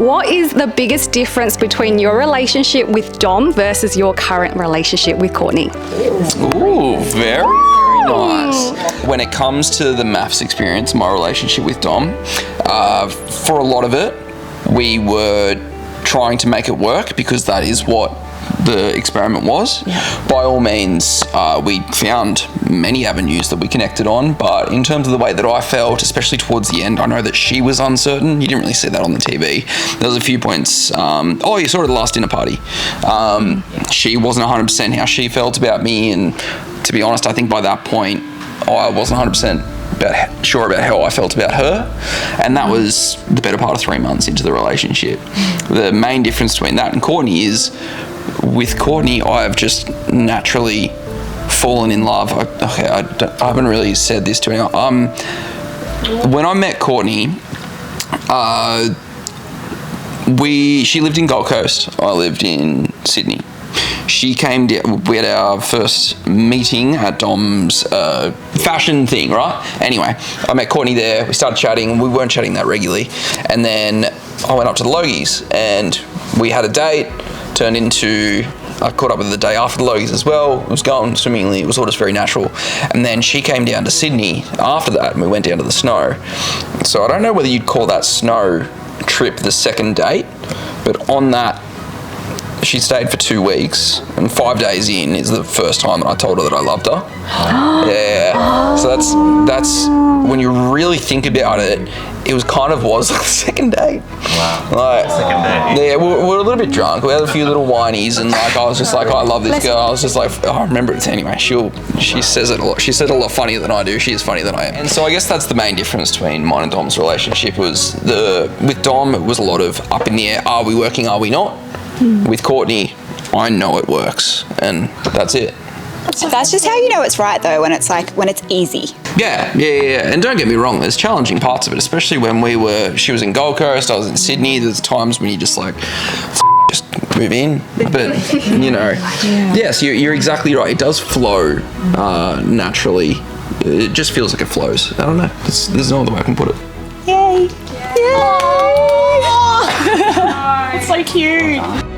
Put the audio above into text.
What is the biggest difference between your relationship with Dom versus your current relationship with Courtney? Ooh, very nice. When it comes to the MAFS experience, my relationship with Dom, for a lot of it, we were trying to make it work because that is what the experiment was. Yeah. By all means, we found many avenues that we connected on, but in terms of the way that I felt, especially towards the end, I know that she was uncertain. You didn't really see that on the TV. There was a few points, you saw it at the last dinner party. She wasn't 100% how she felt about me, and to be honest, I think by that point, I wasn't 100% sure about how I felt about her, and that was the better part of 3 months into the relationship. The main difference between that and Courtney is, with Courtney, I've just naturally fallen in love. I haven't really said this to anyone. When I met Courtney, she lived in Gold Coast. I lived in Sydney. She came down, we had our first meeting at Dom's fashion thing, right? Anyway, I met Courtney there, we started chatting, we weren't chatting that regularly, and then I went up to the Logies and we had a date, turned into, I caught up with her the day after the Logies as well, it was going swimmingly, it was all just very natural, and then she came down to Sydney after that and we went down to the snow. So I don't know whether you'd call that snow trip the second date, but on that, she stayed for 2 weeks, and 5 days in is the first time that I told her that I loved her. Yeah. So that's when you really think about it, it was like the second date. Wow. Second date. Yeah, we were a little bit drunk. We had a few little whinies, and I was just like, I love this girl. I was just like, I remember it anyway. She says it a lot. She said it a lot funnier than I do. She is funnier than I am. And so I guess that's the main difference between mine and Dom's relationship was with Dom, it was a lot of up in the air. Are we working? Are we not? With Courtney, I know it works, and that's it. That's just how you know it's right, though, when it's easy. Yeah. And don't get me wrong, there's challenging parts of it, especially when she was in Gold Coast, I was in Sydney. There's times when you just like, just move in. But, yes, you're exactly right. It does flow naturally. It just feels like it flows. I don't know. There's no other way I can put it. Yay. It's so cute.